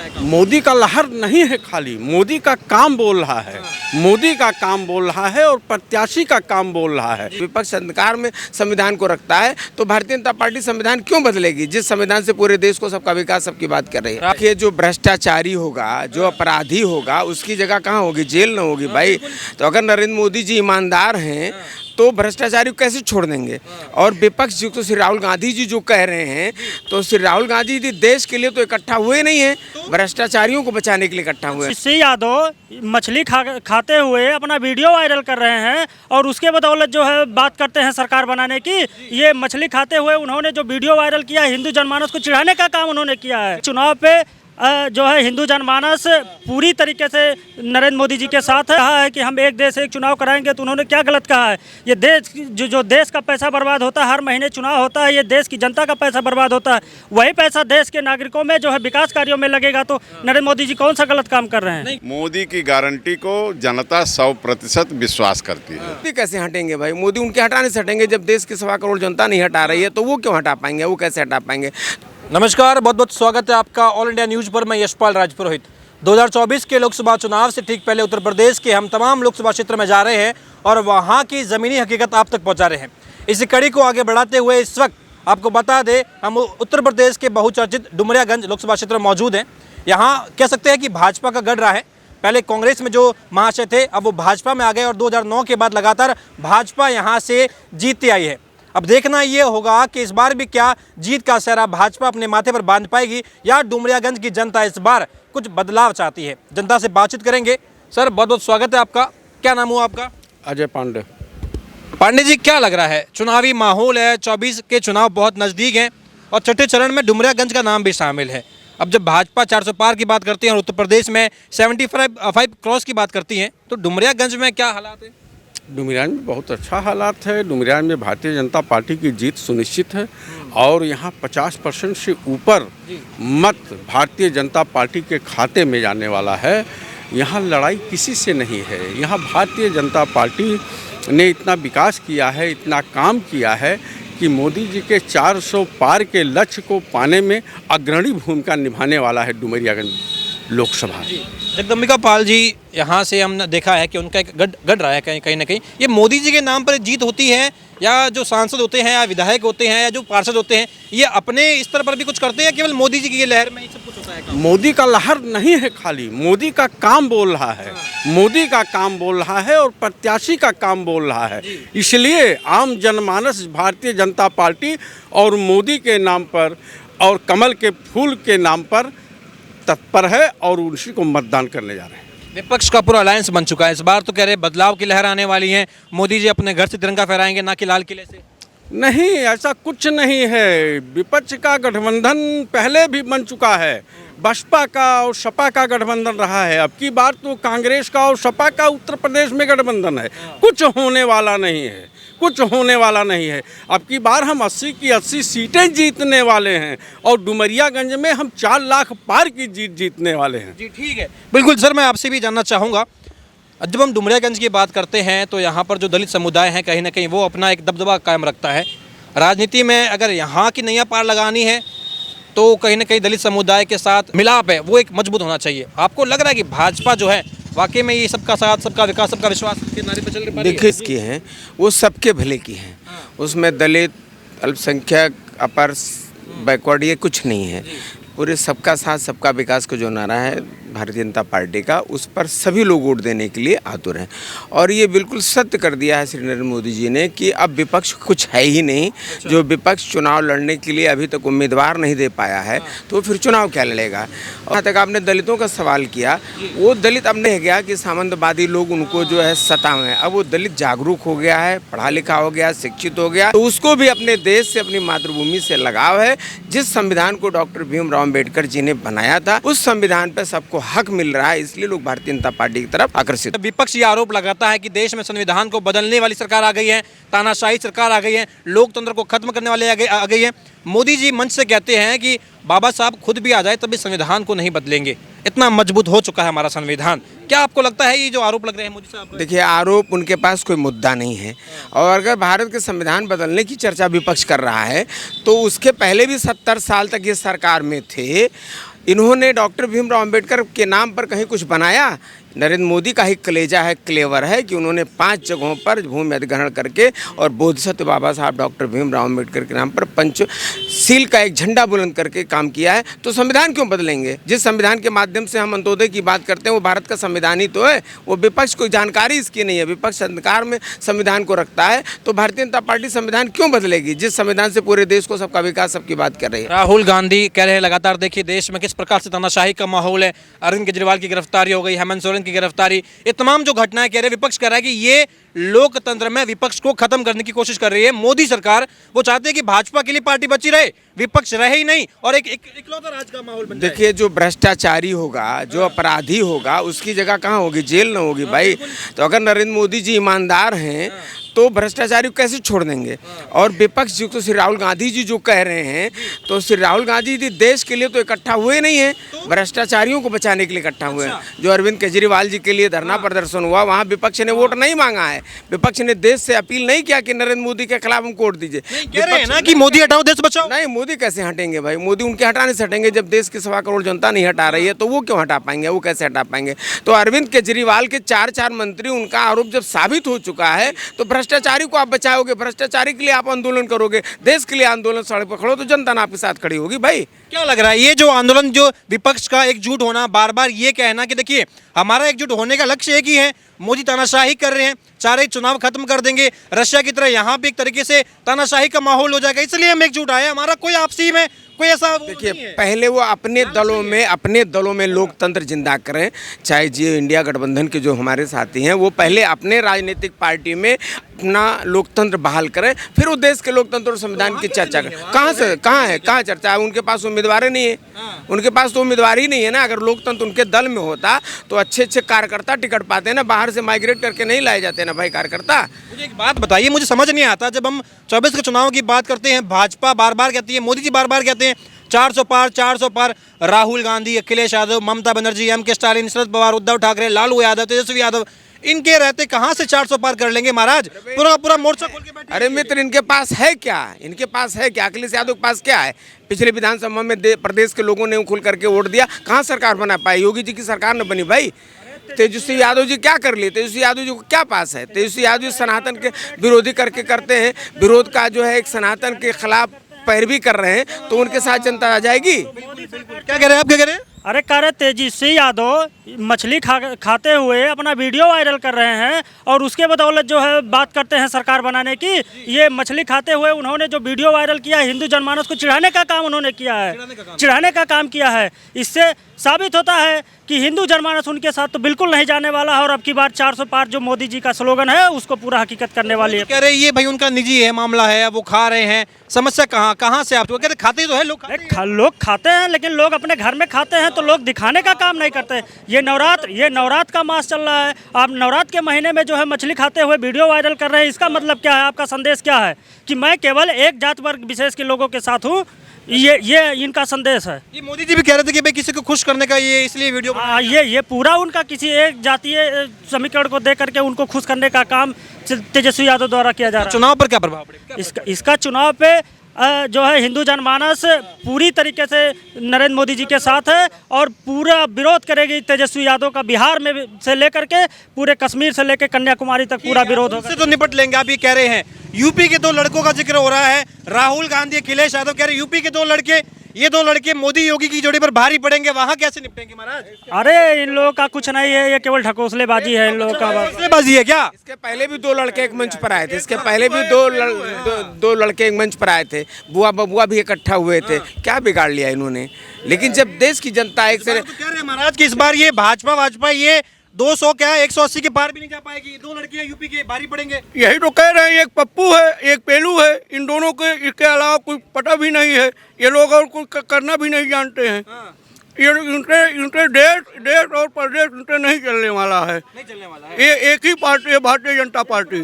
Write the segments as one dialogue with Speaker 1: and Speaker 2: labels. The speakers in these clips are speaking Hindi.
Speaker 1: होता है काम?
Speaker 2: मोदी का लहर नहीं है, खाली मोदी का काम बोल रहा है। मोदी का काम बोल रहा है और प्रत्याशी का काम बोल रहा है।
Speaker 3: विपक्ष अंधकार में संविधान को रखता है तो भारतीय जनता पार्टी संविधान क्यों बदलेगी, जिस संविधान से पूरे देश को सबका विकास सबकी बात कर रही है। देखिए, जो भ्रष्टाचारी होगा, जो अपराधी होगा, उसकी जगह कहाँ होगी? जेल ना होगी भाई। तो अगर नरेंद्र मोदी जी ईमानदार हैं तो भ्रष्टाचारी को कैसे छोड़ देंगे? और विपक्ष जी तो श्री राहुल गांधी जी जो कह रहे हैं, तो श्री राहुल गांधी जी देश के लिए तो इकट्ठा हुए नहीं है, भ्रष्टाचारियों को बचाने के लिए इकट्ठा हुए हैं।
Speaker 1: श्री यादव मछली खाते हुए अपना वीडियो वायरल कर रहे हैं और उसके बदौलत जो है बात करते हैं सरकार बनाने की। ये मछली खाते हुए उन्होंने जो वीडियो वायरल किया, हिंदू जनमानस को चिढ़ाने का काम उन्होंने किया है। चुनाव पे जो है हिंदू जनमानस पूरी तरीके से नरेंद्र मोदी जी के साथ है। कहा है कि हम एक देश एक चुनाव कराएंगे, तो उन्होंने क्या गलत कहा है? ये देश जो देश का पैसा बर्बाद होता है, हर महीने चुनाव होता है, ये देश की जनता का पैसा बर्बाद होता है। वही पैसा देश के नागरिकों में जो है विकास कार्यों में लगेगा, तो नरेंद्र मोदी जी कौन सा गलत काम कर रहे हैं?
Speaker 4: मोदी की गारंटी को जनता 100% विश्वास करती है।
Speaker 3: मोदी कैसे हटेंगे भाई? मोदी उनके हटाने से हटेंगे। जब देश की 1.25 करोड़ जनता नहीं हटा रही है तो वो क्यों हटा पाएंगे? वो कैसे हटा पाएंगे?
Speaker 5: नमस्कार, बहुत बहुत स्वागत है आपका ऑल इंडिया न्यूज़ पर। मैं यशपाल राजपुरोहित। 2024 के लोकसभा चुनाव से ठीक पहले उत्तर प्रदेश के हम तमाम लोकसभा क्षेत्र में जा रहे हैं और वहां की ज़मीनी हकीकत आप तक पहुंचा रहे हैं। इसी कड़ी को आगे बढ़ाते हुए इस वक्त आपको बता दें, हम उत्तर प्रदेश के बहुचर्चित डुमरियागंज लोकसभा क्षेत्र में मौजूद हैं। यहाँ कह सकते हैं कि भाजपा का गढ़ रहा है। पहले कांग्रेस में जो महाशय थे, अब वो भाजपा में आ गए और 2009 के बाद लगातार भाजपा यहाँ से जीतती आई है। अब देखना ये होगा कि इस बार भी क्या जीत का सेहरा भाजपा अपने माथे पर बांध पाएगी या डुमरियागंज की जनता इस बार कुछ बदलाव चाहती है। जनता से बातचीत करेंगे। सर, बहुत बहुत स्वागत है आपका। क्या नाम हुआ आपका?
Speaker 2: अजय पांडे।
Speaker 5: पांडे जी, क्या लग रहा है? चुनावी माहौल है, 24 के चुनाव बहुत नज़दीक हैं और छठे चरण में डुमरियागंज का नाम भी शामिल है। अब जब भाजपा 400 पार की बात करती है और उत्तर प्रदेश में 75 क्रॉस की बात करती हैं, तो डुमरियागंज में क्या हालात है?
Speaker 2: डुमरियागंज में बहुत अच्छा हालात है। डुमरियागंज में भारतीय जनता पार्टी की जीत सुनिश्चित है और यहाँ 50% से ऊपर मत भारतीय जनता पार्टी के खाते में जाने वाला है। यहाँ लड़ाई किसी से नहीं है। यहाँ भारतीय जनता पार्टी ने इतना विकास किया है, इतना काम किया है कि मोदी जी के 400 पार के लक्ष्य को पाने में अग्रणी भूमिका निभाने वाला है डुमरियागंज लोकसभा।
Speaker 5: जगदम्बिका पाल जी, यहाँ से हमने देखा है कि उनका एक गढ़ रहा है कहीं ना कहीं। ये मोदी जी के नाम पर जीत होती है या जो सांसद होते हैं या विधायक होते हैं या जो पार्षद होते हैं, ये अपने स्तर पर भी कुछ करते हैं, केवल मोदी जी की ये लहर में ही सब कुछ होता है?
Speaker 2: मोदी का लहर नहीं है, खाली मोदी का काम बोल रहा है। मोदी का काम बोल रहा है और प्रत्याशी का काम बोल रहा है। इसलिए आम जनमानस भारतीय जनता पार्टी और मोदी के नाम पर और कमल के फूल के नाम पर तत्पर है और उसी को मतदान करने जा रहे हैं।
Speaker 5: विपक्ष का पूरा अलायंस बन चुका है। इस बार तो कह रहे बदलाव की लहर आने वाली है, मोदी जी अपने घर से तिरंगा फहराएंगे, ना कि लाल किले से।
Speaker 2: नहीं, ऐसा कुछ नहीं है। विपक्ष का गठबंधन पहले भी बन चुका है। बसपा का और सपा का गठबंधन रहा है। अब की बार तो कांग्रेस का और सपा का उत्तर प्रदेश में गठबंधन है। कुछ होने वाला नहीं है, कुछ होने वाला नहीं है। अब की बार हम 80 की 80 सीटें जीतने वाले हैं और डुमरियागंज में हम 4 लाख पार की जीत जीतने वाले हैं।
Speaker 5: जी ठीक है, बिल्कुल सर। मैं आपसे भी जानना चाहूँगा, जब हम डुमरियागंज की बात करते हैं तो यहाँ पर जो दलित समुदाय है कहीं ना कहीं वो अपना एक दबदबा कायम रखता है। राजनीति में अगर यहाँ की नैया पार लगानी है तो कहीं ना कहीं दलित समुदाय के साथ मिलाप है वो एक मजबूत होना चाहिए। आपको लग रहा है कि भाजपा जो है वाकई में ये सबका साथ, सबका विकास, सबका विश्वास के नारे पर चल रही है?
Speaker 3: देखिए, इसकी हैं वो सबके भले की हैं। उसमें दलित, अल्पसंख्यक, अपर, बैकवर्ड ये कुछ नहीं है। पूरे सबका साथ सबका विकास का जो नारा है भारतीय जनता पार्टी का, उस पर सभी लोग वोट देने के लिए आतुर हैं। और ये बिल्कुल सत्य कर दिया है श्री नरेंद्र मोदी जी ने कि अब विपक्ष कुछ है ही नहीं। जो विपक्ष चुनाव लड़ने के लिए अभी तक उम्मीदवार नहीं दे पाया है तो फिर चुनाव क्या लड़ेगा? वहाँ तक आपने दलितों का सवाल किया, वो दलित अब नहीं गया कि सामंतवादी लोग उनको जो है सतावें। अब वो दलित जागरूक हो गया है, पढ़ा लिखा हो गया, शिक्षित हो गया, तो उसको भी अपने देश से, अपनी मातृभूमि से लगाव है। जिस संविधान को डॉक्टर भीमराव अम्बेडकर जी ने बनाया था, उस संविधान पर सबको हक मिल रहा है। इसलिए लोग भारतीय जनता पार्टी की तरफ आकर्षित।
Speaker 5: विपक्ष ये आरोप लगाता है कि देश में संविधान को बदलने वाली सरकार आ गई है, तानाशाही सरकार आ गई है, लोकतंत्र को खत्म करने वाले आ गई है। मोदी जी मंच से कहते हैं कि बाबा साहब खुद भी आ जाए तभी संविधान को नहीं बदलेंगे, इतना मजबूत हो चुका है हमारा संविधान। क्या आपको लगता है ये जो आरोप लग रहे हैं मोदी साहब?
Speaker 3: देखिए, आरोप, उनके पास कोई मुद्दा नहीं है। और अगर भारत के संविधान बदलने की चर्चा विपक्ष कर रहा है तो उसके पहले भी 70 साल तक ये सरकार में थे। इन्होंने डॉक्टर भीमराव अंबेडकर के नाम पर कहीं कुछ बनाया? नरेंद्र मोदी का ही कलेजा है, क्लेवर है कि उन्होंने 5 जगहों पर भूमि अधिग्रहण करके और बोधिसत्व बाबा साहब डॉक्टर भीमराव अंबेडकर के नाम पर पंचशील का एक झंडा बुलंद करके काम किया है। तो संविधान क्यों बदलेंगे? जिस संविधान के माध्यम से हम अंत्योदय की बात करते हैं वो भारत का संविधान ही तो है। वो विपक्ष को जानकारी इसकी नहीं है, विपक्ष अंधकार में संविधान को रखता है। तो भारतीय जनता पार्टी संविधान क्यों बदलेगी जिस संविधान से पूरे देश को सबका विकास सबकी बात कर रही है?
Speaker 5: राहुल गांधी कह रहे हैं लगातार देखिए देश में किस प्रकार से तानाशाही का माहौल है, अरविंद केजरीवाल की गिरफ्तारी हो गई, हेमंत सोरेन की गिरफ्तारी, ये तमाम जो घटनाएं कह रहे हैं, विपक्ष कह रहा है कि ये लोकतंत्र में विपक्ष को खत्म करने की कोशिश कर रही है मोदी सरकार। वो चाहते हैं कि भाजपा के लिए पार्टी बची रहे, विपक्ष रहे ही नहीं और एक इकलौता राज का माहौल बन जाए।
Speaker 3: देखिए जो भ्रष्टाचारी होगा, जो अपराधी होगा, उसकी जगह कहाँ होगी? जेल ना होगी भाई। तो अगर नरेंद्र मोदी जी ईमानदार हैं तो भ्रष्टाचारी को कैसे छोड़ देंगे? और विपक्ष जी तो श्री राहुल गांधी जी जो कह रहे हैं, तो श्री राहुल गांधी जी देश के लिए तो इकट्ठा हुए नहीं है, भ्रष्टाचारियों को बचाने के लिए इकट्ठा हुए हैं। जो अरविंद केजरीवाल जी के लिए धरना प्रदर्शन हुआ, वहाँ विपक्ष ने वोट नहीं मांगा है। विपक्ष ने देश से अपील नहीं किया कि नरेंद्र मोदी के खिलाफ हम वोट दीजिए।
Speaker 5: कह रहे हैं ना कि मोदी हटाओ देश बचाओ।
Speaker 3: नहीं, मोदी कैसे हटेंगे भाई? मोदी उनके हटाने से हटेंगे? जब देश की 1.25 करोड़ जनता नहीं हटा रही है तो वो क्यों हटा पाएंगे? वो कैसे हटा पाएंगे? तो अरविंद केजरीवाल के 4 मंत्री, उनका आरोप जब साबित हो चुका है तो भ्रष्टाचारी को आप बचाओगे, भ्रष्टाचारी के लिए आप आंदोलन करोगे, देश के लिए आंदोलन सड़क पर खड़ो तो जनता ना आपके साथ खड़ी होगी भाई।
Speaker 5: क्या लग रहा है ये जो आंदोलन, जो विपक्ष का एकजुट होना, बार बार ये कहना कि देखिए हमारा एकजुट होने का लक्ष्य एक ही है, मोदी तानाशाही कर रहे हैं, चाह रहे चुनाव खत्म कर देंगे, रशिया की तरह यहाँ भी एक तरीके से तानाशाही का माहौल हो जाएगा, इसलिए हम एकजुट आए, हमारा कोई आपसी में कोई ऐसा
Speaker 3: देखिए पहले वो अपने दलों में लोकतंत्र जिंदा करें। चाहे जियो इंडिया गठबंधन के जो हमारे साथी हैं वो पहले अपने राजनीतिक पार्टी में अपना लोकतंत्र बहाल करें, फिर वो देश के लोकतंत्र और संविधान की चर्चा करें। कहाँ चर्चा है? उनके पास उम्मीदवार नहीं है, उनके पास तो उम्मीदवार ही नहीं है ना। अगर लोकतंत्र उनके दल में होता तो अच्छे कार्यकर्ता टिकट पाते हैं ना, बाहर से माइग्रेट करके नहीं लाए जाते ना भाई कार्यकर्ता।
Speaker 5: मुझे एक बात बताइए, मुझे समझ नहीं आता, जब हम 24 के चुनाव की बात करते हैं, भाजपा बार बार कहती है, मोदी जी बार बार कहते हैं 400 पार 400 पार, राहुल गांधी, अखिलेश यादव, ममता बनर्जी, M.K. स्टालिन, शरद पवार, उद्धव ठाकरे, लालू यादव, तेजस्वी यादव, इनके रहते कहां से 400 पार कर लेंगे महाराज? पूरा मोर्चा खोल के बैठे।
Speaker 3: अरे मित्र, इनके पास है क्या? इनके पास है क्या? अखिलेश यादव के पास क्या है? पिछले विधानसभा में प्रदेश के लोगों ने खुल करके वोट दिया, कहाँ सरकार बना पाई? योगी जी की सरकार न बनी भाई। तेजस्वी यादव जी क्या कर लिए? तेजस्वी यादव जी को क्या पास है? तेजस्वी यादव जी सनातन के विरोधी करते हैं, विरोध का जो है एक सनातन के खिलाफ पैरवी कर रहे हैं, तो उनके साथ जनता आ जाएगी।
Speaker 5: क्या कह रहे हैं आप? क्या कह रहे हैं?
Speaker 1: अरे कह रहे तेजस्वी यादव मछली खाते हुए अपना वीडियो वायरल कर रहे हैं और उसके बदौलत जो है बात करते हैं सरकार बनाने की। ये मछली खाते हुए उन्होंने जो वीडियो वायरल किया है, हिंदू जनमानस को चिढ़ाने का काम उन्होंने किया है, चिढ़ाने का काम किया है। इससे साबित होता है कि हिंदू जनमानस उनके साथ तो बिल्कुल नहीं जाने वाला है और अब की बार 400 पार जो मोदी जी का स्लोगन है उसको पूरा हकीकत करने वाली है।
Speaker 5: कह रहे ये भाई उनका निजी है, मामला है, वो खा रहे हैं, समस्या कहाँ से? आप तो कहते खाते तो है लोग,
Speaker 1: लोग खाते हैं, लेकिन लोग अपने घर में खाते हैं तो लोग दिखाने का काम नहीं करते। ये नवरात्र का मास चल रहा है, आप नवरात्र के महीने में जो है मछली खाते हुए वीडियो वायरल कर रहे हैं, इसका मतलब क्या है? आपका संदेश क्या है? कि मैं केवल एक जात वर्ग विशेष के लोगों के साथ हूँ, ये इनका संदेश है।
Speaker 5: ये मोदी जी भी कह रहे थे कि भाई किसी को खुश करने का ये इसलिए वीडियो
Speaker 1: ये पूरा उनका किसी एक जातीय समीकरण को दे करके उनको खुश करने का काम तेजस्वी यादव द्वारा किया जा रहा है।
Speaker 5: चुनाव पर क्या प्रभाव पड़ेगा?
Speaker 1: इसका चुनाव पे जो है हिंदू जनमानस पूरी तरीके से नरेंद्र मोदी जी के साथ है और पूरा विरोध करेगी तेजस्वी यादव का। बिहार में से लेकर के पूरे कश्मीर से लेकर कन्याकुमारी तक पूरा विरोध होगा।
Speaker 5: उससे तो निपट लेंगे। आप ये कह रहे हैं यूपी के 2 लड़कों का जिक्र हो रहा है, राहुल गांधी, अखिलेश यादव कह रहे हैं यूपी के 2 लड़के, ये 2 लड़के मोदी योगी की जोड़ी पर भारी पड़ेंगे, वहां कैसे निपटेंगे महाराज?
Speaker 1: अरे इन लोगों का कुछ नहीं है, ये केवल ढकोसलेबाजी है इन लोगों का।
Speaker 5: ढकोसलेबाजी है क्या?
Speaker 3: इसके पहले भी 2 लड़के एक मंच पर आए थे, इसके पहले भी दो लड़के एक मंच पर आए थे, बुआ बबुआ भी इकट्ठा हुए थे। क्या बिगाड़ लिया इन्होंने? लेकिन जब देश की जनता एक से
Speaker 5: कह रहे हैं महाराज कि इस बार ये भाजपा ये 200 क्या 180 के पार भी नहीं जा पाएगी, 2 लड़कियां यूपी के भारी पड़ेंगे।
Speaker 2: यही तो कह रहे हैं, एक पप्पू है एक पेलू है, इन दोनों के इसके अलावा कोई पता भी नहीं है, ये लोग और कुछ करना भी नहीं जानते हैं। ये इनके देश और प्रदेश इनके नहीं चलने वाला है, ये एक ही पार्टी है भारतीय जनता पार्टी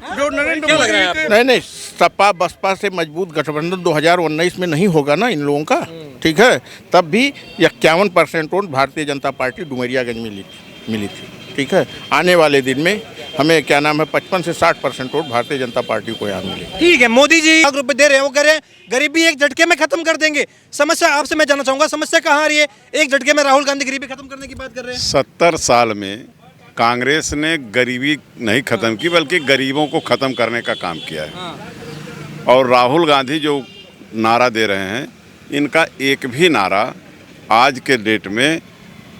Speaker 2: जो नरेंद्र मोदी।
Speaker 4: नहीं, सपा बसपा से मजबूत गठबंधन 2019 में नहीं होगा ना इन लोगों का, ठीक है? तब भी 51% वोट भारतीय जनता पार्टी डुमरियागंज में मिली थी। ठीक है, आने वाले दिन में हमें क्या नाम है 55 से 60% वोट भारतीय जनता पार्टी को यहाँ मिले।
Speaker 5: ठीक है, मोदी जी लाख रुपए दे रहे हैं, वो कह रहे हैं गरीबी एक झटके में खत्म कर देंगे। समस्या आपसे मैं जानना चाहूंगा, समस्या कहाँ आ रही है? एक झटके में राहुल गांधी गरीबी खत्म करने की बात कर रहे हैं।
Speaker 6: 70 साल में कांग्रेस ने गरीबी नहीं खत्म की, बल्कि गरीबों को खत्म करने का काम किया है। और राहुल गांधी जो नारा दे रहे हैं, इनका एक भी नारा आज के डेट में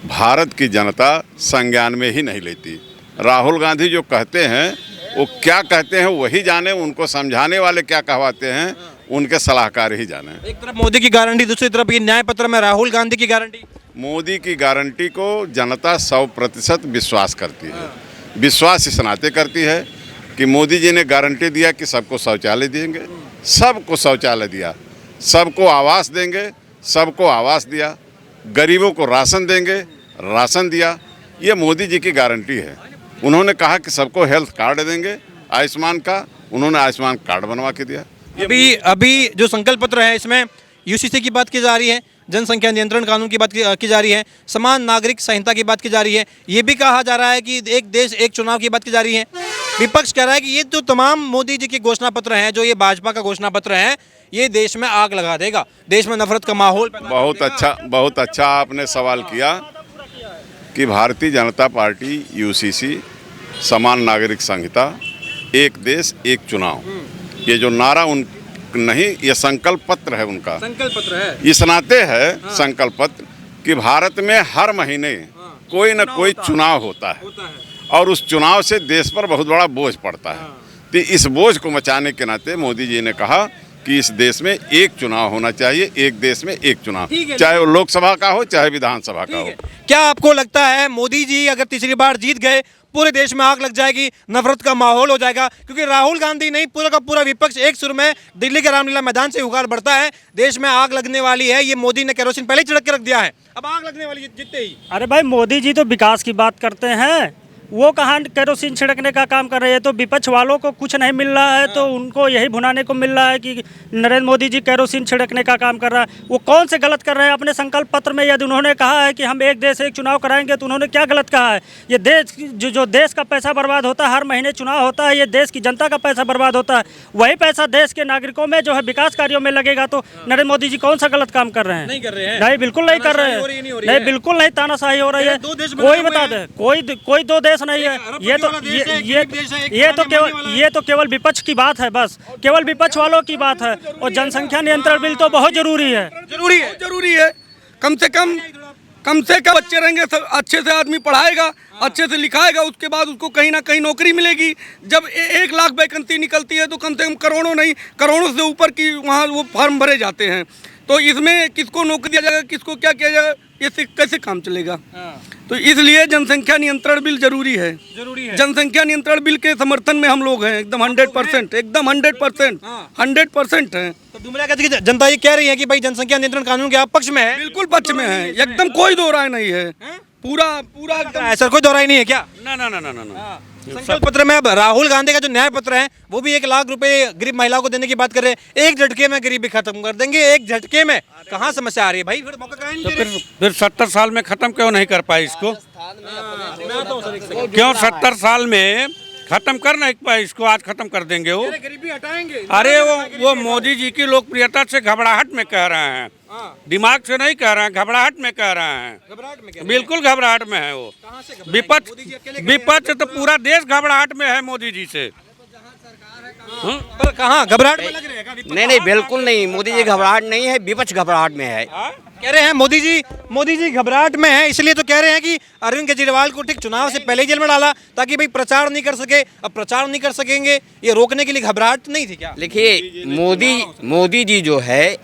Speaker 6: भारत की जनता संज्ञान में ही नहीं लेती। राहुल गांधी जो कहते हैं वो क्या कहते हैं वही जाने, उनको समझाने वाले क्या कहवाते हैं उनके सलाहकार ही जाने।
Speaker 5: एक तरफ मोदी की गारंटी, दूसरी तरफ ये न्याय पत्र में राहुल गांधी की गारंटी।
Speaker 6: मोदी की गारंटी को जनता 100% विश्वास करती है। विश्वास इस नाते करती है कि मोदी जी ने गारंटी दिया कि सबको शौचालय देंगे, सबको शौचालय दिया, सबको आवास देंगे, सबको आवास दिया, गरीबों को राशन देंगे, राशन दिया। ये मोदी जी की गारंटी है। उन्होंने कहा कि सबको हेल्थ कार्ड देंगे आयुष्मान का, उन्होंने आयुष्मान कार्ड बनवा के दिया।
Speaker 5: अभी जो संकल्प पत्र है इसमें यूसीसी की बात की जा रही है, जनसंख्या नियंत्रण कानून की बात की जा रही है, समान नागरिक संहिता की बात की जा रही है। ये भी कहा जा रहा है कि एक देश एक चुनाव की बात की जा रही है। विपक्ष कह रहा है कि ये जो तमाम मोदी जी के घोषणा पत्र हैं, जो ये भाजपा का घोषणा पत्र है, ये देश में आग लगा देगा, देश में नफरत का माहौल पैदा
Speaker 6: बहुत अच्छा आपने सवाल किया कि भारतीय जनता पार्टी, यूसीसी, समान नागरिक संहिता, एक देश एक चुनाव, ये जो नारा उन नहीं, ये संकल्प पत्र है उनका।
Speaker 5: संकल्प पत्र है,
Speaker 6: इस नाते है संकल्प पत्र कि भारत में हर महीने कोई न कोई चुनाव होता है और उस चुनाव से देश पर बहुत बड़ा बोझ पड़ता है। तो इस बोझ को मचाने के नाते मोदी जी ने कहा कि इस देश में एक चुनाव होना चाहिए, एक देश में एक चुनाव, चाहे वो लोकसभा का हो चाहे विधानसभा का हो।
Speaker 5: क्या आपको लगता है मोदी जी अगर तीसरी बार जीत गए, पूरे देश में आग लग जाएगी, नफरत का माहौल हो जाएगा? क्योंकि राहुल गांधी नहीं, पूरा का पूरा विपक्ष एक सुर में दिल्ली के रामलीला मैदान से हुकार बढ़ता है, देश में आग लगने वाली है, ये मोदी ने केरोसिन पहले ही छिड़क के रख दिया है, अब आग लगने वाली है जीतते ही।
Speaker 1: अरे भाई, मोदी जी तो विकास की बात करते हैं, वो कहाँ केरोसिन छिड़कने का काम कर रहे हैं? तो विपक्ष वालों को कुछ नहीं मिल रहा है तो उनको यही भुनाने को मिल रहा है कि नरेंद्र मोदी जी केरोसिन छिड़कने का काम कर रहा है। वो कौन से गलत कर रहे हैं? अपने संकल्प पत्र में यदि उन्होंने कहा है कि हम एक देश एक चुनाव कराएंगे, तो उन्होंने क्या गलत कहा है? ये देश जो देश का पैसा बर्बाद होता है, हर महीने चुनाव होता है, ये देश की जनता का पैसा बर्बाद होता है, वही पैसा देश के नागरिकों में जो है विकास कार्यों में लगेगा। तो नरेंद्र मोदी जी कौन सा गलत काम कर रहे हैं?
Speaker 5: नहीं कर रहे हैं,
Speaker 1: नहीं, बिल्कुल नहीं कर रहे हैं, नहीं, बिल्कुल नहीं, तानाशाही हो रही है। कोई बता दे, कोई दो देश नहीं है। ये तो केवल विपक्ष की बात है, बस केवल विपक्ष वालों की बात है। और जनसंख्या नियंत्रण बिल तो बहुत जरूरी है,
Speaker 7: जरूरी है। कम से कम बच्चे रहेंगे, अच्छे से आदमी पढ़ाएगा, अच्छे से लिखाएगा, उसके बाद उसको कहीं ना कहीं नौकरी मिलेगी। जब 1 लाख वैकेंसी निकलती है तो कम से कम करोड़ों नहीं, करोड़ों से ऊपर की वहाँ वो फॉर्म भरे जाते हैं। तो इसमें किसको नौकरी दिया जाएगा, किसको क्या किया जाएगा, ये कैसे काम चलेगा? तो इसलिए जनसंख्या नियंत्रण बिल जरूरी है। जनसंख्या नियंत्रण बिल के समर्थन में हम लोग हैं, एकदम 100%, एकदम 100% है।
Speaker 5: तो डुमरिया की जनता ये कह रही है कि भाई जनसंख्या नियंत्रण कानून के आप पक्ष में है?
Speaker 7: बिल्कुल पक्ष में है, एकदम कोई दो राय नहीं है, पूरा
Speaker 5: ऐसा कोई दोहराई नहीं है क्या?
Speaker 7: ना।
Speaker 5: संकल्प पत्र में अब राहुल गांधी का जो न्याय पत्र है, वो भी 1 लाख रुपए गरीब महिलाओं को देने की बात कर रहे हैं। एक झटके में गरीबी खत्म कर देंगे, एक झटके में। कहाँ समस्या आ रही है भाई? फिर मौका कहाँ नहीं दे रहे?
Speaker 8: फिर 70 साल में खत्म क्यों नहीं कर पाए इसको? क्यों 70 साल में खत्म कर नहीं पाए इसको? आज खत्म कर देंगे वो,
Speaker 5: गरीबी हटाएंगे।
Speaker 8: अरे वो मोदी जी की लोकप्रियता से घबराहट में कह रहे हैं, दिमाग से नहीं कह रहे हैं, घबराहट में कह रहे हैं। बिल्कुल घबराहट में है वो। विपक्ष तो पूरा देश घबराहट में है मोदी जी से।
Speaker 5: कहाँ घबराहट में लग रहे हैं?
Speaker 9: नहीं, बिल्कुल नहीं, मोदी जी घबराहट नहीं है, विपक्ष घबराहट में है।
Speaker 5: कह रहे हैं मोदी जी घबराहट में है, इसलिए तो कह रहे हैं कि अरविंद केजरीवाल को ठीक चुनाव से पहले ही जेल में डाला ताकि भाई प्रचार नहीं कर सके। अब प्रचार नहीं कर सकेंगे, ये रोकने के लिए घबराहट नहीं थी क्या?
Speaker 9: देखिए, मोदी जी जो है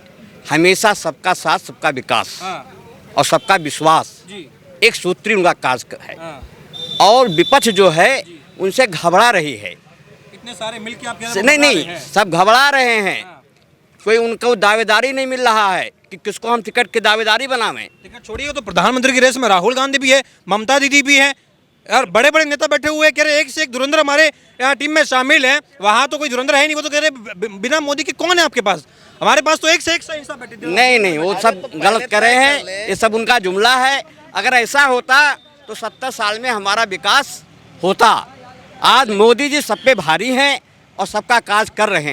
Speaker 9: हमेशा सबका साथ, सबका विकास और सबका विश्वास, एक सूत्री उनका काज है। और विपक्ष जो है उनसे घबरा रही है।
Speaker 5: इतने सारे मिलके आप
Speaker 9: नहीं, सब घबरा रहे हैं। कोई उनको दावेदारी नहीं मिल रहा है कि किसको हम टिकट की दावेदारी बनावें।
Speaker 5: टिकट छोड़िए, तो प्रधानमंत्री की रेस में राहुल गांधी भी है, ममता दीदी भी है, यार बड़े बड़े नेता बैठे हुए, कह रहे एक से एक धुरंधर हमारे यहाँ टीम में शामिल है। वहाँ तो कोई धुरंधर है नहीं, वो तो कह रहे बिना मोदी के कौन है आपके पास? हमारे पास तो एक से एक सहिंसा बैठे थे।
Speaker 9: नहीं, वो सब गलत कर रहे हैं, ये सब उनका जुमला है। अगर ऐसा होता तो 70 साल में हमारा विकास होता। आज मोदी जी सब पे भारी हैं और सबका काज कर रहे हैं।